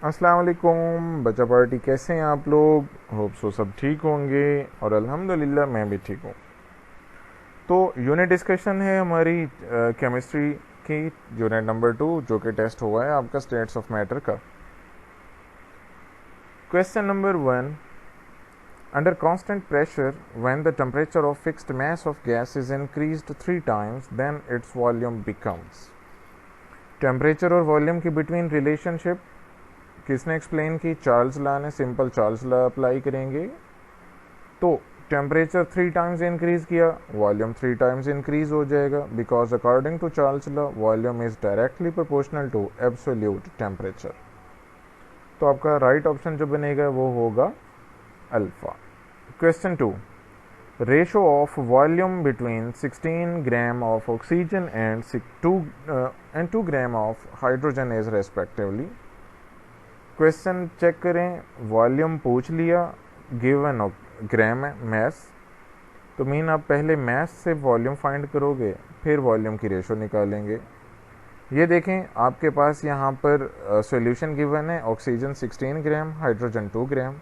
अस्सलाम वालेकुम बच्चा पार्टी, कैसे हैं आप लोग? होप सो सब ठीक होंगे और अल्हम्दुलिल्लाह मैं भी ठीक हूँ। तो यूनिट डिस्कशन है हमारी केमिस्ट्री की, यूनिट नंबर 2, जो कि टेस्ट हुआ है आपका स्टेट्स ऑफ मैटर का। Question number 1, under constant pressure when the temperature of fixed mass of gas is increased 3 times then its volume becomes. Temperature और वॉल्यूम की बिटवीन रिलेशनशिप किसने एक्सप्लेन की? चार्ल्स लॉ ने। Simple Charles law apply करेंगे तो temperature 3 times increase किया, volume 3 times increase हो जाएगा, because according to Charles law volume is directly proportional to absolute temperature. तो आपका राइट ऑप्शन जो बनेगा वो होगा alpha. Question 2, ratio of volume between 16 gram of oxygen and 2 gram of hydrogen is respectively. Question check करें, volume पूछ लिया, given ग्राम है मैस, तो मीन आप पहले मैस से वॉल्यूम फाइंड करोगे, फिर वॉल्यूम की रेशो निकालेंगे। ये देखें आपके पास यहाँ पर सॉल्यूशन गिवन है, ऑक्सीजन 16 ग्राम, हाइड्रोजन 2 ग्राम।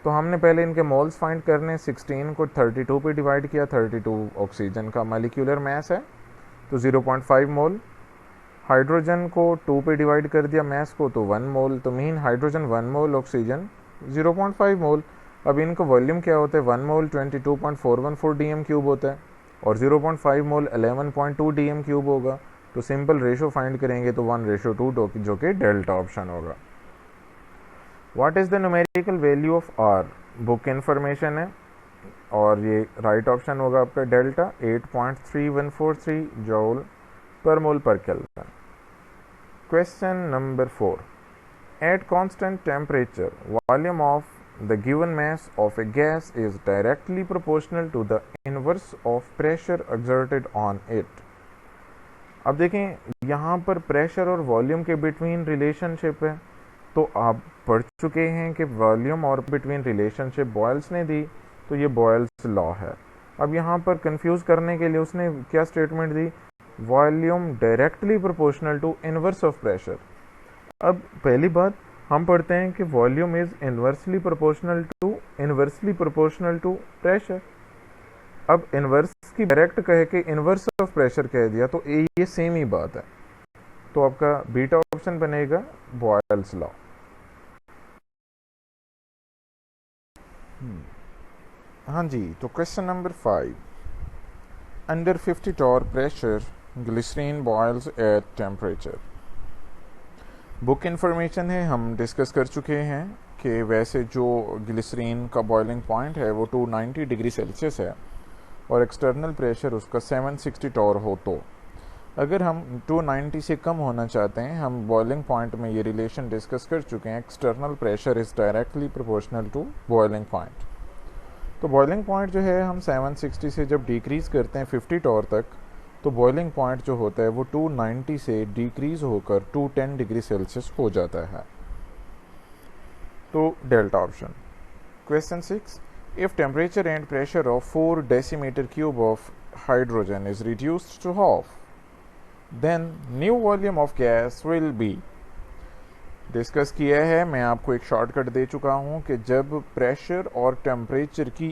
तो हमने पहले इनके मोल्स फाइंड करने, 16 को 32 पे डिवाइड किया, 32 ऑक्सीजन का मालिक्यूलर मैस है तो 0.5 मोल। हाइड्रोजन को 2 पे डिवाइड कर दिया मैस को तो 1 मोल, तो मीन हाइड्रोजन 1 मोल, ऑक्सीजन 0.5 मोल। अब इनका वॉल्यूम क्या होता है? 1 मोल 22.414 डीएम क्यूब होता है और 0.5 मोल 11.2 डीएम क्यूब होगा। तो सिंपल रेशो फाइंड करेंगे तो 1:2 जो कि डेल्टा ऑप्शन होगा। What is the numerical value of R? Book information है और ये राइट ऑप्शन होगा आपका डेल्टा 8.3143 जूल पर मोल पर kelvin. Question number 4, at constant temperature volume of the given mass of a gas is directly proportional to the inverse of pressure exerted on it। अब देखें यहाँ पर प्रेशर और वॉल्यूम के बिटवीन रिलेशनशिप है, तो आप पढ़ चुके हैं कि वॉल्यूम और बिटवीन रिलेशनशिप बॉयल्स ने दी, तो ये बॉयल्स लॉ है। अब यहाँ पर कंफ्यूज करने के लिए उसने क्या स्टेटमेंट दी? Volume directly proportional to inverse of pressure. अब पहली बात हम पढ़ते हैं कि volume is inversely proportional to pressure. अब इनवर्स की डायरेक्ट कह के इनवर्स ऑफ प्रेशर कह दिया तो ये सेम ही बात है, तो आपका बीटा ऑप्शन बनेगा बॉयल्स लॉ। हाँ जी, तो question number 5, under 50 torr pressure glycerine boils at temperature. Book information है, हम डिस्कस कर चुके हैं कि वैसे जो ग्लिसरीन का बॉइलिंग पॉइंट है वो 290 डिग्री सेल्सियस है और एक्सटर्नल प्रेशर उसका 760 टॉर हो। तो अगर हम 290 से कम होना चाहते हैं, हम बॉइलिंग पॉइंट में ये रिलेशन डिस्कस कर चुके हैं, external pressure is directly proportional to boiling point. तो बॉइलिंग पॉइंट जो है हम 760 से जब डिक्रीज करते हैं 50 टॉर तक, तो बॉइलिंग पॉइंट जो होता है वो 290 से डिक्रीज होकर 210 डिग्री सेल्सियस हो जाता है, तो delta option. Question 6, if temperature and pressure of 4 decimetre cube of hydrogen is reduced to half, then new volume of gas will be. Discuss किया है, मैं आपको एक शॉर्टकट दे चुका हूं कि जब प्रेशर और टेम्परेचर की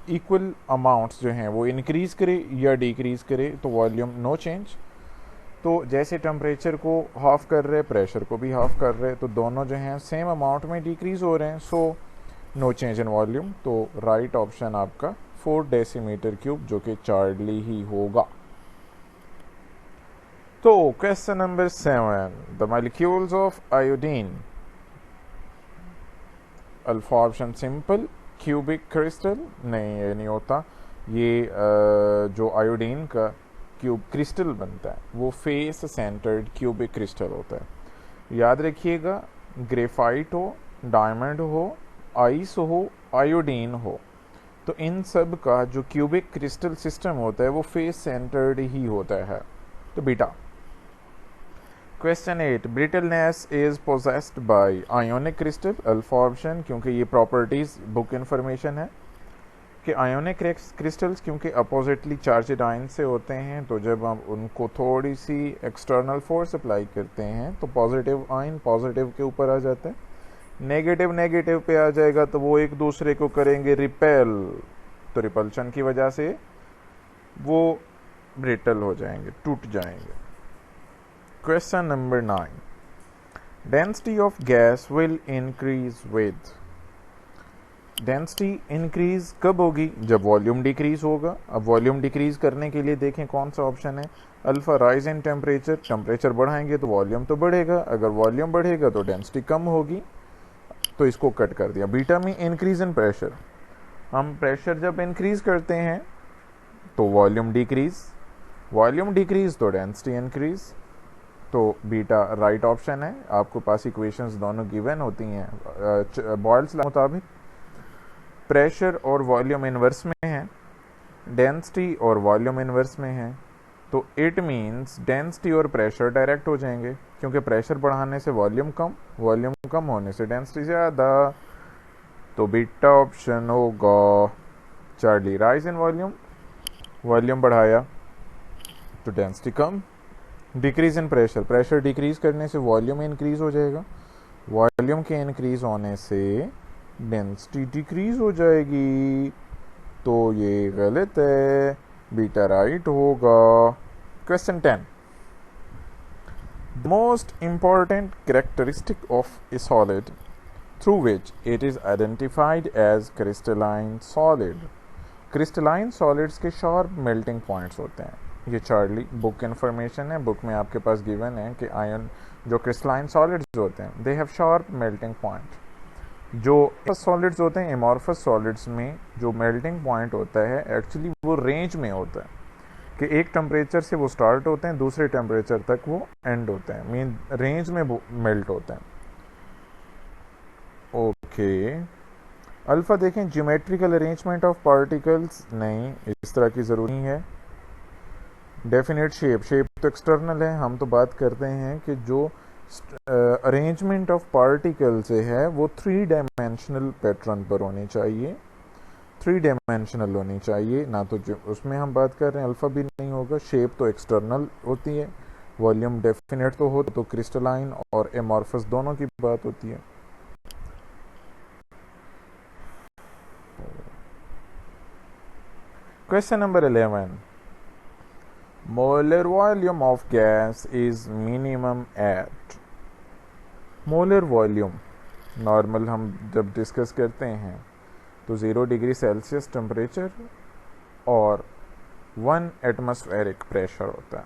इक्वल अमाउंट्स जो हैं वो इंक्रीज करे या डिक्रीज करे तो वॉल्यूम नो चेंज। तो जैसे टेम्परेचर को हाफ कर रहे, प्रेशर को भी हाफ कर रहे, तो दोनों जो हैं सेम अमाउंट में डिक्रीज हो रहे हैं, so no change in volume. तो राइट ऑप्शन आपका 4 डेसीमीटर क्यूब जो कि चार्ली ही होगा। तो question number 7, the molecules of iodine. Alpha option simple cubic crystal, नहीं ये नहीं होता, ये जो आयोडीन का क्यूब क्रिस्टल बनता है वो फेस सेंटर्ड क्यूबिक क्रिस्टल होता है। याद रखिएगा, ग्रेफाइट हो, डायमंड हो, आइस हो, आयोडीन हो, तो इन सब का जो क्यूबिक क्रिस्टल सिस्टम होता है वो फेस सेंटर्ड ही होता है, तो beta. Question 8, brittleness is possessed by ionic crystal. Alpha option, क्योंकि ये प्रॉपर्टीज बुक इंफॉर्मेशन है। कि आयोनिक क्रिस्टल्स क्योंकि अपोजिटली चार्जड आयन से होते हैं, तो जब हम उनको थोड़ी सी एक्सटर्नल फोर्स अप्लाई करते हैं तो पॉजिटिव आयन पॉजिटिव के ऊपर आ जाता है, नेगेटिव नेगेटिव पे आ जाएगा, तो वो एक दूसरे को करेंगे रिपेल, तो रिपल्शन की वजह से वो ब्रिटल हो जाएंगे, टूट जाएंगे। Question number 9, density of gas will increase with. Density increase कब होगी? जब वॉल्यूम डिक्रीज होगा। अब वॉल्यूम डिक्रीज करने के लिए देखें कौन सा ऑप्शन है, alpha rise in temperature, temperature बढ़ाएंगे तो वॉल्यूम तो बढ़ेगा, अगर वॉल्यूम बढ़ेगा तो डेंसिटी कम होगी, तो इसको कट कर दिया। बीटा में इंक्रीज इन प्रेशर, हम प्रेशर जब इंक्रीज करते हैं तो वॉल्यूम डिक्रीज तो डेंसिटी इंक्रीज, तो बीटा राइट ऑप्शन है। आपको पास इक्वेशंस दोनों गिवन होती हैं बॉयल्स लॉ मुताबिक। प्रेशर और वॉल्यूम इन्वर्स में है, डेंसिटी और वॉल्यूम इन्वर्स में है, तो इट मीन्स डेंसिटी और प्रेशर डायरेक्ट हो जाएंगे, क्योंकि प्रेशर बढ़ाने से वॉल्यूम कम होने से डेंसिटी ज़्यादा, तो बीटा ऑप्शन होगा चार्ली। राइज इन वॉल्यूम बढ़ाया तो density come, decrease in pressure decrease करने से वॉल्यूम इंक्रीज हो जाएगा, वॉल्यूम के इंक्रीज होने से डेंसिटी डिक्रीज हो जाएगी, तो ये गलत है, बीटा राइट होगा। Question 10, most important characteristic of a solid through which it is identified as crystalline solid. Crystalline solids के शार्प मेल्टिंग पॉइंट्स होते हैं, ये चार्ली बुक इन्फॉर्मेशन है, बुक में आपके पास गिवन है कि आयन जो क्रिस्टलाइन सॉलिड्स होते हैं they have sharp melting point. जो सॉलिड्स होते हैं एमॉर्फस सॉलिड्स में जो मेल्टिंग पॉइंट होता है एक्चुअली वो रेंज में होता है, कि एक टेम्परेचर से वो स्टार्ट होते हैं दूसरे टेम्परेचर तक वो एंड होते हैं, मीन रेंज में वो मेल्ट होते हैं। ओके, अल्फा देखें, ज्योमेट्रिकल अरेंजमेंट ऑफ पार्टिकल्स नहीं, इस तरह की ज़रूरी है। डेफिनेट शेप तो एक्सटर्नल है, हम तो बात करते हैं कि जो अरेंजमेंट ऑफ पार्टिकल से है वो 3 डायमेंशनल पैटर्न पर होनी चाहिए, 3 डायमेंशनल होनी चाहिए, ना तो जो उसमें हम बात कर रहे हैं अल्फा भी नहीं होगा। शेप तो एक्सटर्नल होती है, वॉल्यूम डेफिनेट तो हो, तो क्रिस्टलाइन और एमॉर्फस दोनों की बात होती है। Question number 11, molar volume of gas is minimum at. Molar volume normal हम जब डिस्कस करते हैं तो 0 डिग्री सेल्सियस टेम्परेचर और 1 एटमॉस्फेरिक प्रेशर होता है।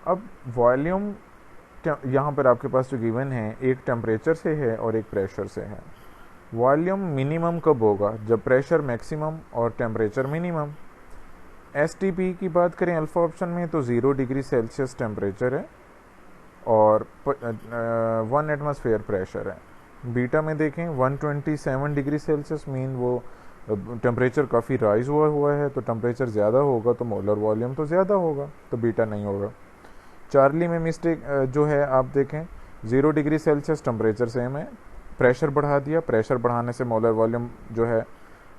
अब वॉल्यूम यहाँ पर आपके पास जो गिवन है एक टेम्परेचर से है और एक प्रेशर से है। वॉल्यूम मिनिमम कब होगा? जब प्रेशर मैक्सिमम और टेम्परेचर मिनिमम। एसटीपी की बात करें अल्फा ऑप्शन में तो 0 डिग्री सेल्सियस टेम्परेचर है और 1 एटमॉस्फेयर प्रेशर है। बीटा में देखें 127 डिग्री सेल्सियस, मीन वो टेम्परेचर काफ़ी राइज हुआ है, तो टेम्परेचर ज़्यादा होगा तो मोलर वॉल्यूम तो ज़्यादा होगा, तो बीटा नहीं होगा। चार्ली में मिस्टेक जो है आप देखें 0 डिग्री सेल्सियस टेम्परेचर सेम है, प्रेशर बढ़ा दिया, प्रेशर बढ़ाने से मोलर वॉल्यूम जो है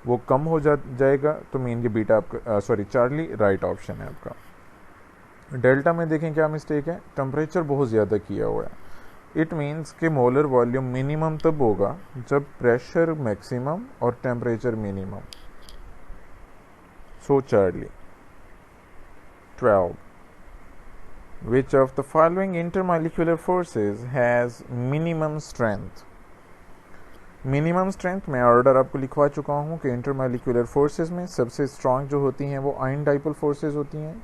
वो कम हो जाएगा, तो मीन ये बीटा आपका चार्ली राइट ऑप्शन है आपका। डेल्टा में देखें क्या मिस्टेक है, टेम्परेचर बहुत ज़्यादा किया हुआ है। इट मीन्स कि मोलर वॉल्यूम मिनिमम तब होगा जब प्रेशर मैक्सिमम और temperature minimum. So Charlie. 12, which of the following intermolecular forces has minimum strength. Minimum strength मैं ऑर्डर आपको लिखवा चुका हूँ कि इंटरमॉलिक्यूलर फोर्सेस में सबसे स्ट्रांग जो होती हैं वो आयन डाइपोल फोर्सेस होती हैं,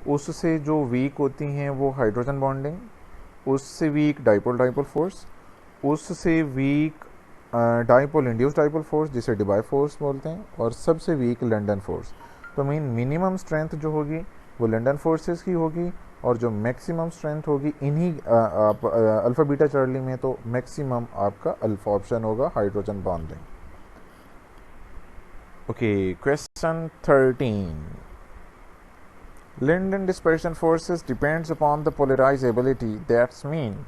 उससे जो वीक होती हैं वो हाइड्रोजन बॉन्डिंग, उससे वीक डाइपोल फोर्स, उससे weak dipole induce dipole force जिसे डिबाई फोर्स बोलते हैं, और सबसे वीक लंडन फोर्स। तो मीन मिनिमम स्ट्रेंथ जो होगी वो लंडन फोर्सेस की होगी, और जो मैक्सिमम स्ट्रेंथ होगी इन्हीं अल्फा बीटा चार्ली में तो मैक्सिमम आपका अल्फा ऑप्शन होगा, hydrogen bonding. Okay, question 13, Linden dispersion forces depends upon the polarizability, that's mean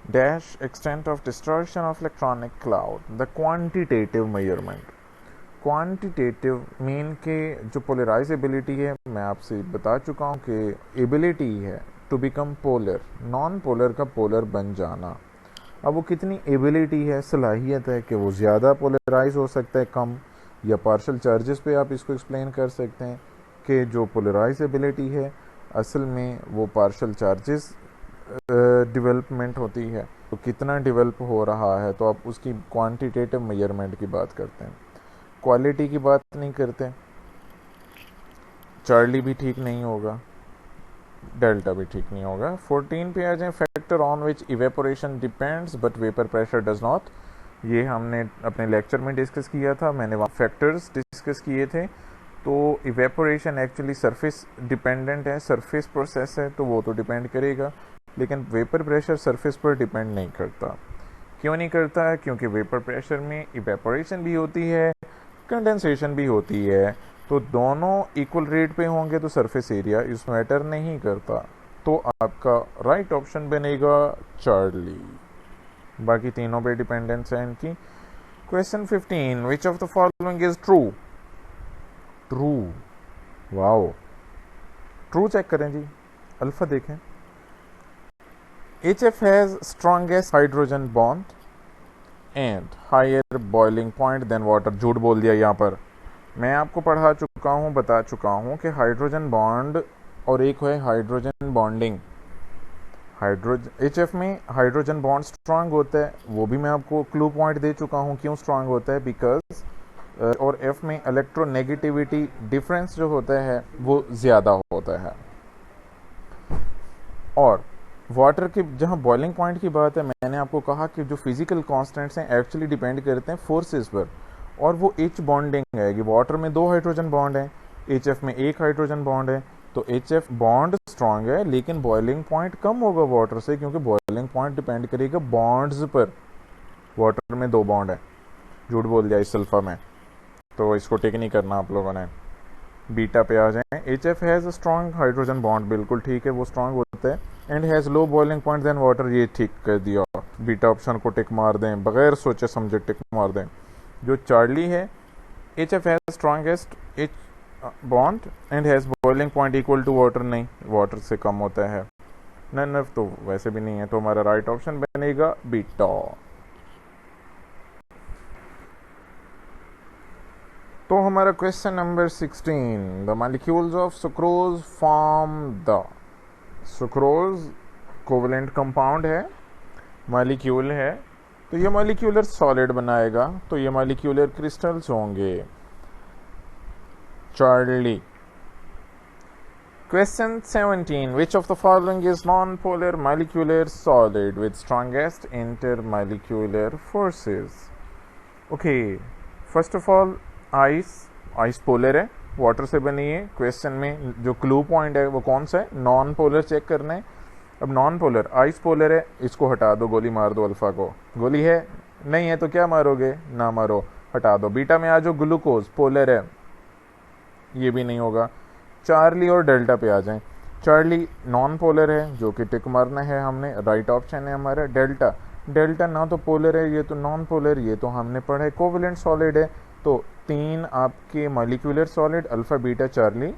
dash extent of distortion of electronic cloud, the quantitative measurement. Quantitative mean के जो polarisability है, मैं आपसे बता चुका हूँ कि एबिलिटी है to become polar, non polar का पोलर बन जाना। अब वो कितनी एबिलिटी है, सलाहियत है कि वो ज़्यादा पोलराइज हो सकता है, कम, या पार्शल चार्जेस पे आप इसको एक्सप्लेन कर सकते हैं कि जो पोलराइजेबिलिटी है असल में वो पार्शल चार्जेस डेवलपमेंट होती है, तो कितना डेवलप हो रहा है, तो आप उसकी क्वांटिटेटिव मेजरमेंट की बात करते हैं, क्वालिटी की बात नहीं करते। चार्ली भी ठीक नहीं होगा, डेल्टा भी ठीक नहीं होगा। 14 पे आ जाए, factor on which evaporation depends but vapour pressure does not. ये हमने अपने लेक्चर में डिस्कस किया था, मैंने वहाँ फैक्टर्स डिस्कस किए थे। तो इवेपोरेशन एक्चुअली सरफेस डिपेंडेंट है, सरफेस प्रोसेस है, तो वो तो डिपेंड करेगा, लेकिन वेपर प्रेशर सरफेस पर डिपेंड नहीं करता। क्यों नहीं करता है? क्योंकि वेपर प्रेशर में इवेपोरेशन भी होती है, कंडेंसेशन भी होती है, तो दोनों इक्वल रेट पे होंगे तो सरफेस एरिया इस मैटर नहीं करता। तो आपका राइट ऑप्शन बनेगा चार्ली। बाकी तीनों पे डिपेंडेंस है इनकी। Question 15, which of the following is true? True, wow, true check करें जी, अल्फा देखें। HF has strongest hydrogen bond and higher boiling point than water। झूठ बोल दिया यहाँ पर, मैं आपको पढ़ा चुका हूँ, बता चुका हूँ कि हाइड्रोजन बॉन्ड और एक है हाइड्रोजन बॉन्डिंग। HF में हाइड्रोजन बॉन्ड स्ट्रांग होता है, वो भी मैं आपको क्लू पॉइंट दे चुका हूँ क्यों स्ट्रांग होता है, बिकॉज और F में इलेक्ट्रोनेगेटिविटी डिफरेंस जो होता है वो ज़्यादा होता है। और वाटर की जहाँ बॉइलिंग पॉइंट की बात है, मैंने आपको कहा कि जो फिजिकल कांस्टेंट्स हैं एक्चुअली डिपेंड करते हैं फोर्सेस पर, और वो H बॉन्डिंग है। वाटर में 2 हाइड्रोजन बॉन्ड हैं, HF में 1 हाइड्रोजन बॉन्ड है, तो HF बॉन्ड स्ट्रांग है, लेकिन बॉइलिंग पॉइंट कम होगा वाटर से, क्योंकि बॉइलिंग पॉइंट डिपेंड करेगा बॉन्ड्स पर। वाटर में 2 बॉन्ड है, झूठ बोल दिया इस सल्फा में, तो इसको टिक नहीं करना आप लोगों ने। बीटा पे आ जाएं, HF has a strong hydrogen bond, बिल्कुल ठीक है, वो स्ट्रांग होता है, and has low boiling point than water, ये ठीक कर दिया। बीटा ऑप्शन को टिक मार दें, बगैर सोचे समझे टिक मार दें। जो चार्ली है, HF has strongest H bond and has boiling point equal to water, नहीं, वाटर से कम होता है, नन तो वैसे भी नहीं है, तो हमारा राइट ऑप्शन बनेगा बीटा। तो हमारा question number 16, the molecules of sucrose form the. Sucrose covalent compound है, मॉलिक्यूल है, तो ये मॉलिक्यूलर सॉलिड बनाएगा, तो ये मॉलिक्यूलर क्रिस्टल्स होंगे। Charlie. Question 17, which of the following is non polar molecular solid with strongest intermolecular forces? Okay, first of all ice polar है, water से बनी है। क्वेश्चन में जो क्लू पॉइंट है वो कौन सा है? नॉन पोलर चेक करना है। अब नॉन पोलर, आइस पोलर है, इसको हटा दो, गोली मार दो अल्फा को। गोली है नहीं है तो क्या मारोगे? ना मारो, हटा दो। बीटा में आ जाओ, ग्लूकोज पोलर है, ये भी नहीं होगा। चार्ली और डेल्टा पे आ जाएं। चार्ली नॉन पोलर है, जो कि टिक मारना है हमने, राइट ऑप्शन है हमारा। डेल्टा, डेल्टा ना तो पोलर है, ये तो नॉन पोलर, ये तो हमने पढ़ा है कोवलेंट सॉलिड है। तो 3 आपके molecular solid, alpha beta Charlie.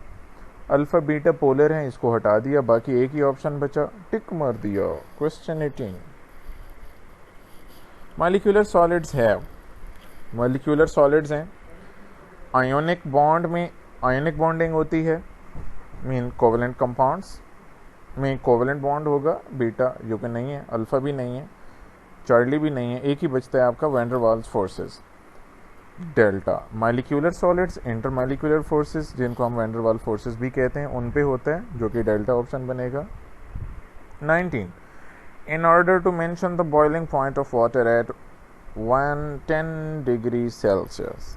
Alpha beta polar है, इसको हटा दिया, बाकी एक ही ऑप्शन बचा, टिक मार दिया। क्वेश्चन 18, मॉलिक्यूलर सॉलिड्स है, मॉलिक्यूलर सॉलिड्स हैं, आयोनिक बॉन्ड में आयोनिक बॉन्डिंग होती है, मीन कोवलेंट कंपाउंड्स में कोवलेंट बॉन्ड होगा। बीटा जो कि नहीं है, अल्फा भी नहीं है, चार्ली भी नहीं है, एक ही बचता है आपका van der Waals forces. Delta, molecular solids intermolecular forces, जिनको हम वैन डर वाल्स फोर्सेस भी कहते हैं, उन पे होता है, जो कि डेल्टा ऑप्शन बनेगा। 19, in order to mention the boiling point of water at 110 degrees Celsius,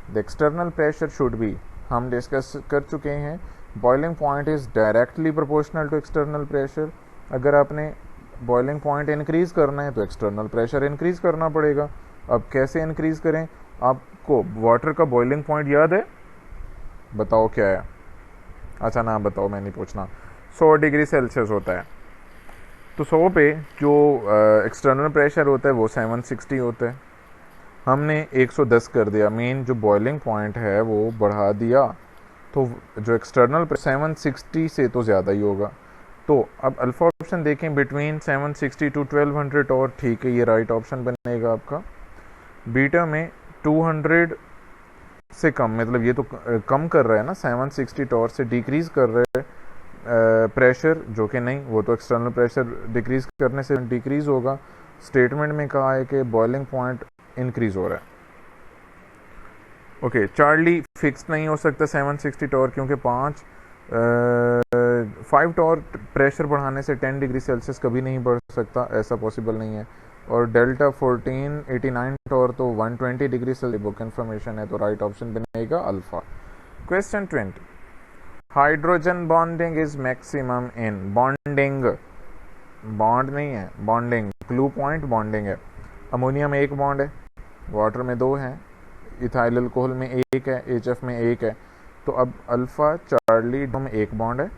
the external pressure should be, हम डिस्कस कर चुके हैं, boiling point is directly proportional to external pressure. अगर आपने बॉइलिंग पॉइंट इंक्रीज़ करना है तो एक्सटर्नल प्रेशर इंक्रीज़ करना पड़ेगा। अब कैसे इंक्रीज़ करें? आपको वाटर का बॉइलिंग पॉइंट याद है? बताओ क्या है? अच्छा ना बताओ, मैं नहीं पूछना। 100 डिग्री सेल्सियस होता है, तो 100 पे जो एक्सटर्नल प्रेशर होता है वो 760 होता है। हमने 110 कर दिया, मेन जो बॉइलिंग पॉइंट है वो बढ़ा दिया, तो जो एक्सटर्नल 760 से तो ज़्यादा ही होगा। तो अब अल्फा ऑप्शन देखें, बिटवीन 760 टू 1200 और ठीक है, ये राइट ऑप्शन बनेगा आपका। बीटा में 200 से कम, मतलब ये तो कम कर रहा है ना, 760 टॉर से डिक्रीज कर रहा है प्रेशर, जो कि नहीं, वो तो एक्सटर्नल प्रेशर डिक्रीज करने से डिक्रीज होगा। स्टेटमेंट में कहा है कि बॉइलिंग पॉइंट इंक्रीज हो रहा है। ओके, चार्ली फिक्स नहीं हो सकता 760 टॉर, क्योंकि 5 टॉर प्रेशर बढ़ाने से 10 डिग्री सेल्सियस कभी नहीं बढ़ सकता, ऐसा पॉसिबल नहीं है। और डेल्टा 1489 टॉर तो 120 डिग्री सेल्सियस बुक इन्फॉर्मेशन है, तो राइट ऑप्शन बनेगा alpha. Question 20, hydrogen bonding is maximum in, bonding bond नहीं है, बॉन्डिंग क्लू पॉइंट बॉन्डिंग है। अमोनिया में एक बॉन्ड है, वाटर में 2 हैं, इथाइल अल्कोहल में 1 है, HF में 1 है। तो अब अल्फा चार्ली में 1 बॉन्ड है,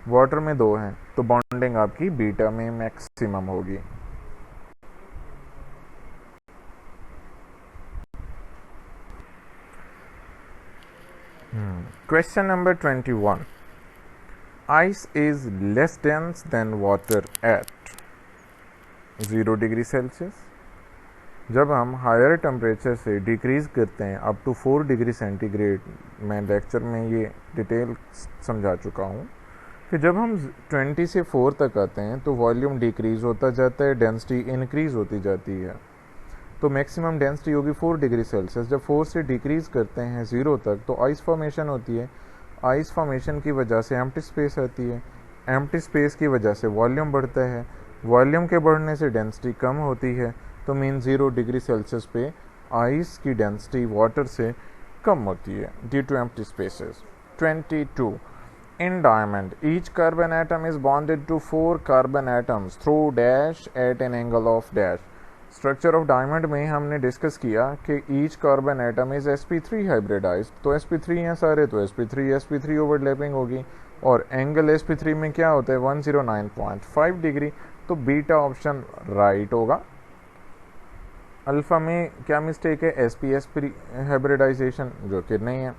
वाटर में 2 हैं, तो बॉन्डिंग आपकी बीटा में मैक्सिमम होगी। Question number 21, ice is less dense then water at 0 degree Celsius. जब हम हायर टेम्परेचर से डिक्रीज़ करते हैं अप टू 4 डिग्री सेंटीग्रेड, मैं लेक्चर में ये डिटेल समझा चुका हूँ कि जब हम 20 से 4 तक आते हैं तो वॉल्यूम डिक्रीज़ होता जाता है, डेंसिटी इंक्रीज़ होती जाती है। तो मैक्सिमम डेंसिटी होगी 4 डिग्री सेल्सियस। जब 4 से डिक्रीज़ करते हैं 0 तक तो आइस फॉर्मेशन होती है। आइस फॉर्मेशन की वजह से एम्प्टी स्पेस आती है, एम्प्टी स्पेस की वजह से वॉल्यूम बढ़ता है, वॉल्यूम के बढ़ने से डेंसिटी कम होती है, तो मीन 0 डिग्री सेल्सियस पे आइस की डेंसिटी वाटर से कम होती है due to empty spaces. 22, in diamond each carbon atom is bonded to 4 carbon atoms through dash at an angle of dash. Structure of diamond में हमने डिस्कस किया कि each carbon atom is sp3 hybridized, तो sp3 हैं सारे, तो sp3 overlapping होगी, और एंगल sp3 में क्या होता है 109.5 डिग्री, तो बीटा ऑप्शन राइट होगा। अल्फ़ा में क्या मिस्टेक है, sp हाइब्रिडाइजेशन, जो कि नहीं है।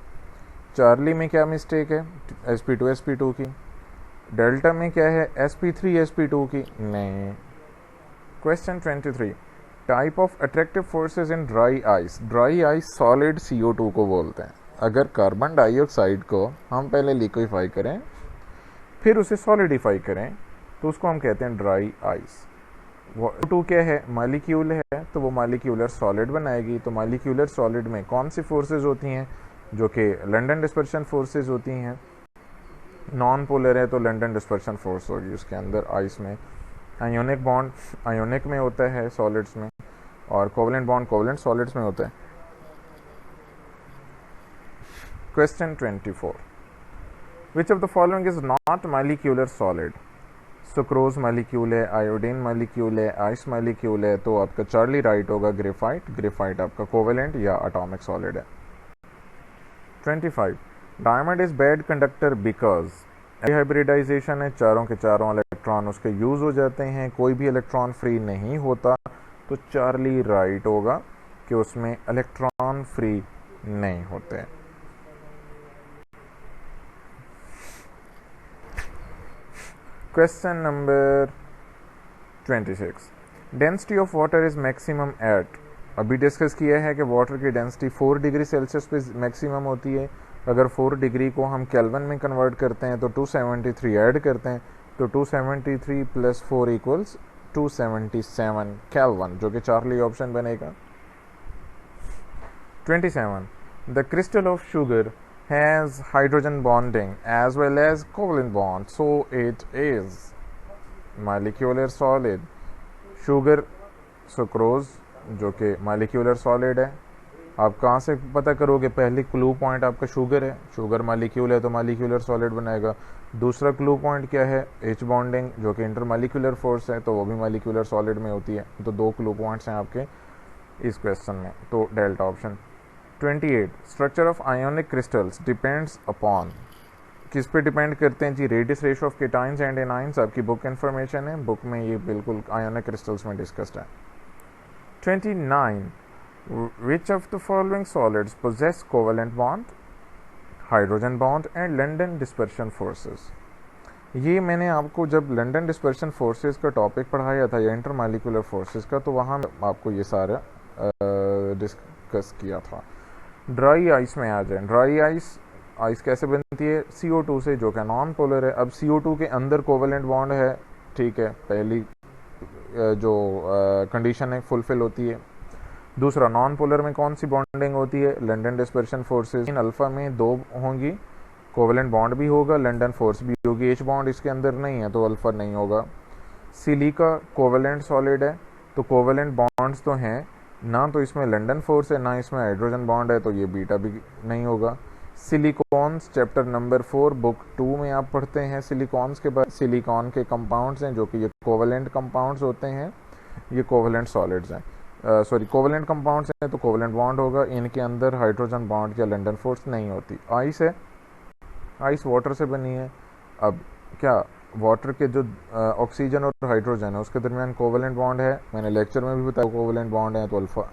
चार्ली में क्या मिस्टेक है, sp2 की। डेल्टा में क्या है, sp2 की, नहीं। Question 23, type of attractive forces in dry ice. Dry ice solid CO2 को बोलते हैं। अगर कार्बन डाइऑक्साइड को हम पहले लिक्विफाई करें फिर उसे सॉलिडिफाई करें तो उसको हम कहते हैं ड्राई आइस। CO2 क्या है, मालिक्यूल है, तो वो मालिक्यूलर सॉलिड बनाएगी। तो मालिक्यूलर सॉलिड में कौन सी फोर्सेज होती हैं, जो कि लंडन डिस्पर्शन फोर्सेज होती हैं। नॉन पोलर है तो लंडन डिस्पर्शन फोर्स होगी उसके अंदर आइस में। आयोनिक बॉन्ड आयोनिक में होता है सॉलिड्स में, और कोवलेंट बॉन्ड कोवलेंट सॉलिड्स में होता है। Question 24, which of the following is not molecular solid. Sucrose molecule है, आयोडीन मालिक्यूल है, आइस मालिक्यूल है, तो आपका चार्ली राइट होगा। ग्रेफाइट आपका कोवेलेंट या एटॉमिक सॉलिड है। 25, diamond is bad conductor because hybridization है, चारों के चारों इलेक्ट्रॉन उसके यूज हो जाते हैं, कोई भी इलेक्ट्रॉन फ्री नहीं होता, तो चार्ली राइट होगा कि उसमें इलेक्ट्रॉन फ्री नहीं होते। Question number 26, density of water is maximum at. अभी डिस्कस किया है कि वाटर की डेंसिटी 4 डिग्री सेल्सियस पे मैक्सिमम होती है। अगर 4 डिग्री को हम केल्विन में कन्वर्ट करते हैं तो 273 ऐड करते हैं, तो 273 प्लस 4 इक्वल्स 277 केल्विन, जो कि चार्ली ऑप्शन बनेगा। 27, the crystal of sugar has hydrogen bonding as well as covalent bond, so it is molecular solid. Sugar sucrose जो कि मालिक्यूलर सॉलिड है। आप कहाँ से पता करोगे, पहली क्लू पॉइंट आपका शुगर है, शुगर मालिक्यूल है तो मालिक्यूलर सॉलिड बनाएगा। दूसरा क्लू पॉइंट क्या है, H बॉन्डिंग जो कि इंटरमालिक्यूलर फोर्स है, तो वो भी मालिक्यूलर सॉलिड में होती है। तो 2 क्लू पॉइंट्स हैं आपके इस क्वेश्चन में, तो delta option. 28, structure of ionic crystals depends upon, किस पे डिपेंड करते हैं जी, radius ratio of cations and anions. आपकी बुक इन्फॉर्मेशन है, बुक में ये बिल्कुल आयोनिक क्रिस्टल्स में डिस्कस्ड है। 29, Which of the following solids possess covalent bond, hydrogen bond and London dispersion forces? ये मैंने आपको जब लंडन डिस्पर्शन फोर्सेस का टॉपिक पढ़ाया था या इंटरमालिकुलर फोर्सेस का, तो वहाँ आपको ये सारा डिस्कस किया था। ड्राई आइस में आ जाए। ड्राई आइस कैसे बनती है? CO2 से, जो कि नॉन पोलर है। अब CO2 के अंदर कोवेलेंट बॉन्ड है, ठीक है, पहली जो कंडीशन है फुलफिल होती है। दूसरा, नॉन पोलर में कौन सी बॉन्डिंग होती है? London dispersion forces. इन अल्फा में 2 होंगी, कोवेलेंट बॉन्ड भी होगा, लंडन फोर्स भी होगी। H बॉन्ड इसके अंदर नहीं है तो अल्फा नहीं होगा। सिलिका कोवेलेंट सॉलिड है, तो कोवेलेंट बॉन्ड्स तो हैं ना, तो इसमें लंडन फोर्स है ना इसमें हाइड्रोजन बॉन्ड है, तो ये बीटा भी नहीं होगा। सिलिकॉन्स चैप्टर नंबर 4 बुक 2 में आप पढ़ते हैं सिलिकॉन्स के बाद। सिलिकॉन के कंपाउंड्स हैं जो कि ये कोवेलेंट कंपाउंड्स होते हैं, ये कोवेलेंट सॉलिड्स हैं, सॉरी कोवेलेंट कंपाउंड्स हैं, तो कोवेलेंट बॉन्ड होगा। इनके अंदर हाइड्रोजन बॉन्ड या लंडन फोर्स नहीं होती। आइस है, आइस वाटर से बनी है। अब क्या वाटर के जो ऑक्सीजन और हाइड्रोजन है उसके दरमियान कोवेलेंट बॉन्ड है, मैंने लेक्चर में भी बताया कोवेलेंट बॉन्ड है, तो अल्फा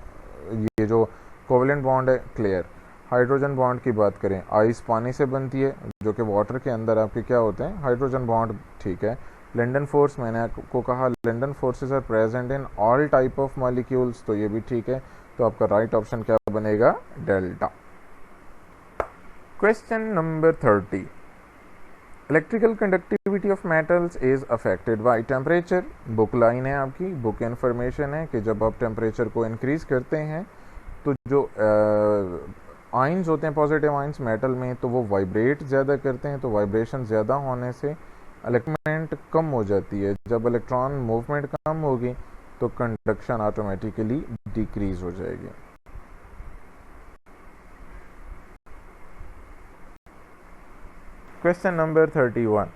ये जो कोवेलेंट बॉन्ड है क्लियर। हाइड्रोजन बॉन्ड की बात करें, आइस पानी से बनती है, जो कि वाटर के अंदर आपके क्या होते हैं? हाइड्रोजन बॉन्ड, ठीक है। लंडन फोर्स, मैंने आपको कहा London forces are present in all type of molecules, तो ये भी ठीक है। तो आपका राइट ऑप्शन क्या बनेगा? Delta. Question number 30, electrical conductivity of metals is affected by temperature. Book line है आपकी, बुक इन्फॉर्मेशन है कि जब आप टेम्परेचर को इंक्रीज करते हैं तो जो आइंस होते हैं, पॉजिटिव आइंस मेटल में, तो वो वाइब्रेट ज़्यादा करते हैं, तो वाइब्रेशन ज़्यादा होने से इलेक्ट्रॉन कम हो जाती है। जब इलेक्ट्रॉन मूवमेंट कम होगी तो कंडक्शन ऑटोमेटिकली डिक्रीज हो जाएगी। क्वेश्चन नंबर 31,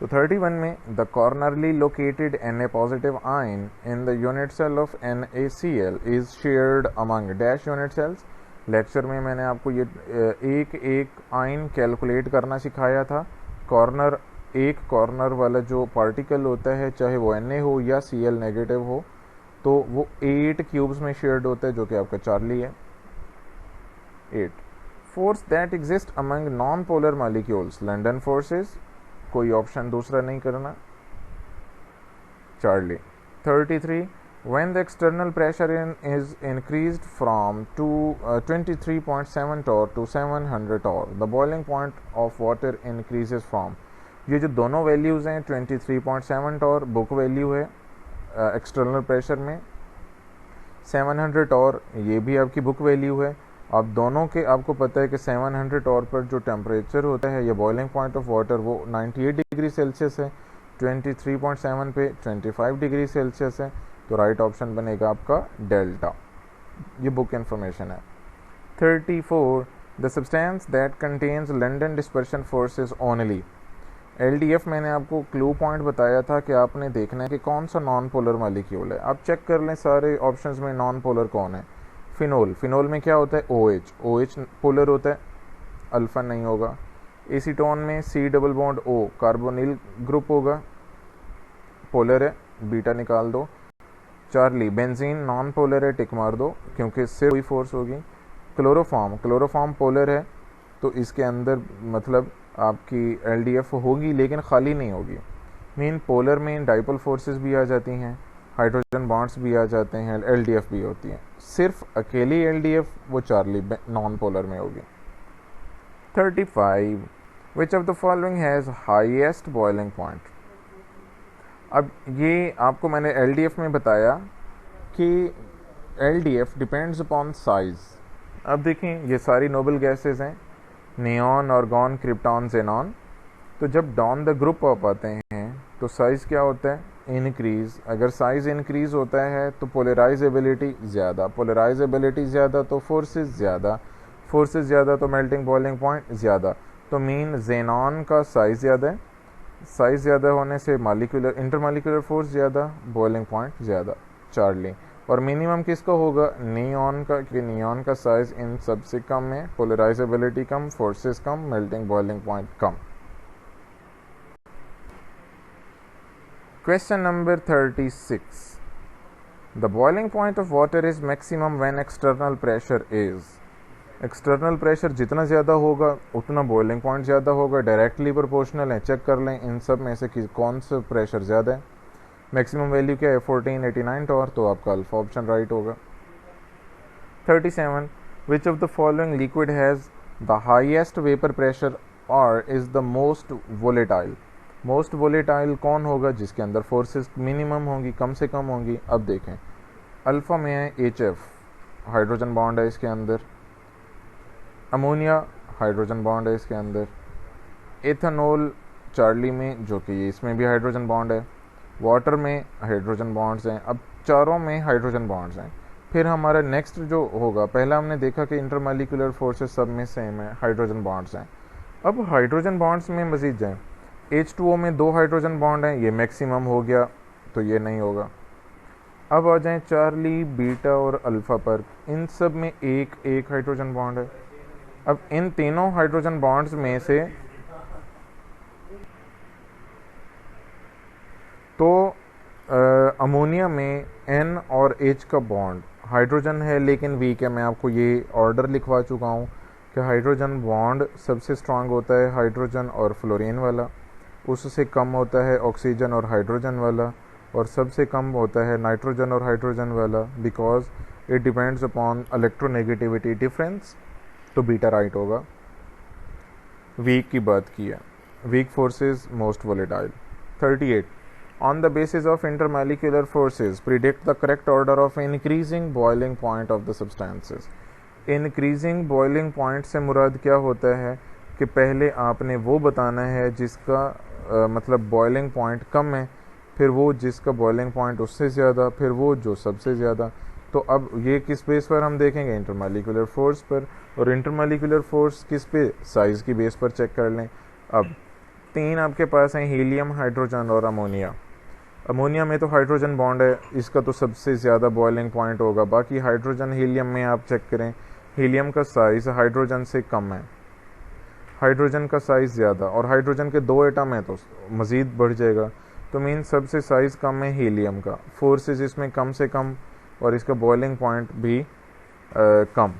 तो 31 में, the cornerly located Na positive ion in the unit cell of NaCl is shared among dash unit cells. Lecture में मैंने आपको ये एक एक आयन कैलकुलेट करना सिखाया था। कॉर्नर, एक कॉर्नर वाला जो पार्टिकल होता है, चाहे वो Na हो या Cl नेगेटिव हो, तो वो 8 क्यूब्स में शेयर्ड होता है, जो कि आपका चार्ली है। 8 force that exist among non polar molecules, London forces, कोई ऑप्शन दूसरा नहीं करना, Charlie. 33, when the external pressure is increased from 23.7 torr to 700 torr, the boiling point of water increases from, ये जो दोनों वैल्यूज़ हैं 23.7 टॉर बुक वैल्यू है external pressure में, 700 टॉर ये भी आपकी बुक वैल्यू है। अब दोनों के आपको पता है कि 700 टॉर पर जो टेम्परेचर होता है या बॉइलिंग पॉइंट ऑफ वाटर वो 98 डिग्री सेल्सियस है, 23.7 पे 25 डिग्री सेल्सियस है, तो राइट ऑप्शन बनेगा आपका डेल्टा। ये बुक इन्फॉर्मेशन है। 34, the substance that contains London dispersion forces only. LDF मैंने आपको क्लू पॉइंट बताया था कि आपने देखना है कि कौन सा नॉन पोलर मॉलिक्यूल है। आप चेक कर लें सारे ऑप्शंस में नॉन पोलर कौन है। फिनोल, फिनोल में क्या होता है? OH पोलर होता है, अल्फा नहीं होगा। एसीटोन में C double bond O carbonyl group होगा, पोलर है, बीटा निकाल दो। चार्ली, बेंजीन नॉन पोलर है, टिक मार दो क्योंकि सिर्फ कोई फोर्स होगी। क्लोरोफॉर्म पोलर है, तो इसके अंदर मतलब आपकी LDF होगी लेकिन खाली नहीं होगी। मीन पोलर में डाइपोल फोर्सेस भी आ जाती हैं, हाइड्रोजन बॉन्ड्स भी आ जाते हैं, LDF भी होती है। सिर्फ अकेली LDF वो चार्ली नॉन पोलर में होगी। 35, विच of the following has highest boiling point. अब ये आपको मैंने LDF में बताया कि LDF डिपेंड्स अपॉन साइज। अब देखें ये सारी नोबल गैसेस हैं, नियॉन, आर्गॉन, क्रिप्टॉन, ज़ेनॉन। तो जब डाउन द ग्रुप अप आते हैं तो साइज़ क्या होता है? इनक्रीज़। अगर साइज़ इंक्रीज़ होता है तो पोलराइजेबिलिटी ज़्यादा, पोलराइजेबिलिटी ज़्यादा तो फोर्सेस ज़्यादा, फोर्सेस ज़्यादा तो मेल्टिंग बॉइलिंग पॉइंट ज़्यादा। तो मीन ज़ेनॉन का साइज़ ज़्यादा है, साइज़ ज़्यादा होने से मालिकुलर इंटरमालिकुलर फोर्स ज़्यादा, बॉइलिंग पॉइंट ज़्यादा, चार्ली। और मिनिमम किसका होगा? नियॉन का, कि नियॉन का साइज इन सबसे कम है, polarisability come, forces come, melting boiling point come. Question number 36, the boiling point of water is maximum when external pressure is, external pressure जितना ज़्यादा होगा उतना बॉइलिंग पॉइंट ज़्यादा होगा, डायरेक्टली प्रोपोर्शनल है। चेक कर लें इन सब में से कौन सा प्रेशर ज़्यादा है। मैक्सिमम वैल्यू क्या है 1489 टॉर, तो आपका अल्फा ऑप्शन राइट होगा। 37 which of the following liquid has the highest vapour pressure और is the most volatile. Most volatile कौन होगा जिसके अंदर फोर्सेस मिनिमम होंगी, कम से कम होंगी। अब देखें अल्फ़ा में है HF, हाइड्रोजन बॉन्ड है इसके अंदर। अमोनिया हाइड्रोजन बॉन्ड है इसके अंदर। एथेनॉल चार्ली में, जो कि ये इसमें भी हाइड्रोजन बॉन्ड है। वाटर में हाइड्रोजन बॉन्ड्स हैं। अब चारों में हाइड्रोजन बॉन्ड्स हैं। फिर हमारा नेक्स्ट जो होगा, पहला हमने देखा कि इंटरमॉलिक्यूलर फोर्सेस सब में सेम है, हाइड्रोजन बॉन्ड्स हैं। अब हाइड्रोजन बॉन्ड्स में मजीद जाएं, H2O में 2 हाइड्रोजन बॉन्ड हैं, ये मैक्सिमम हो गया तो ये नहीं होगा। अब आ जाएं चार्ली, बीटा और अल्फ़ा पर, इन सब में एक एक हाइड्रोजन बॉन्ड है। अब इन तीनों हाइड्रोजन बॉन्ड्स में से तो अमोनिया में N और H का बॉन्ड हाइड्रोजन है लेकिन वीक है। मैं आपको ये ऑर्डर लिखवा चुका हूँ कि हाइड्रोजन बॉन्ड सबसे स्ट्रांग होता है हाइड्रोजन और फ्लोरीन वाला, उससे कम होता है ऑक्सीजन और हाइड्रोजन वाला, और सबसे कम होता है नाइट्रोजन और हाइड्रोजन वाला, because it depends upon electronegativity difference. तो बीटा राइट होगा। वीक की बात की है, weak forces most volatile. 38 on the basis of intermolecular forces predict the correct order of increasing boiling point of the substances। increasing boiling point से मुराद क्या होता है कि पहले आपने वो बताना है जिसका मतलब बॉइलिंग पॉइंट कम है, फिर वो जिसका बॉइलिंग पॉइंट उससे ज़्यादा, फिर वो जो सबसे ज़्यादा। तो अब ये किस बेस पर हम देखेंगे, इंटरमॉलिक्यूलर फोर्स पर। और इंटरमॉलिक्यूलर फोर्स किस पे, साइज़ की बेस पर चेक कर लें। अब 3 आपके पास हैं, हीलियम, हाइड्रोजन और अमोनिया। अमोनिया में तो हाइड्रोजन बॉन्ड है, इसका तो सबसे ज़्यादा बॉइलिंग पॉइंट होगा। बाकी हाइड्रोजन, हीलियम में आप चेक करें, हीलियम का साइज़ हाइड्रोजन से कम है, हाइड्रोजन का साइज़ ज़्यादा, और हाइड्रोजन के 2 एटम है तो मज़ीद बढ़ जाएगा। तो मीन सबसे साइज़ कम है हीलियम का, फोर्सेस इसमें कम से कम, और इसका बॉइलिंग पॉइंट भी कम।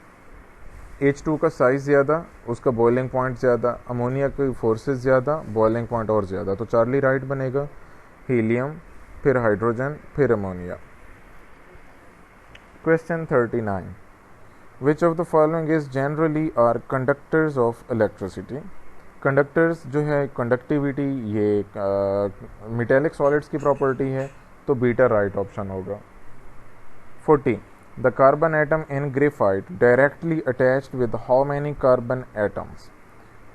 H2 का साइज़ ज़्यादा, उसका बॉइलिंग पॉइंट ज़्यादा। अमोनिया की फोर्सेस ज़्यादा, बॉइलिंग पॉइंट और ज़्यादा। तो चार्ली राइट बनेगा, हीलियम, फिर हाइड्रोजन, फिर ammonia. Question 39 which of the following is generally are conductors of electricity. Conductors जो है, कंडक्टिविटी, ये मेटेलिक सॉलिड्स की प्रॉपर्टी है, तो बीटा राइट ऑप्शन होगा। 40 the carbon atom in graphite directly attached with how many carbon atoms.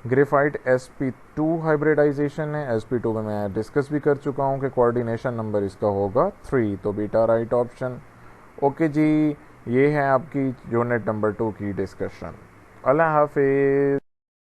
Graphite sp2 hybridization है, sp2 में मैं डिस्कस भी कर चुका हूँ कि कोऑर्डिनेशन नंबर इसका होगा 3, तो बीटा राइट ऑप्शन। ओके जी, ये है आपकी यूनिट नंबर 2 की डिस्कशन। अल्लाह हाफिज़।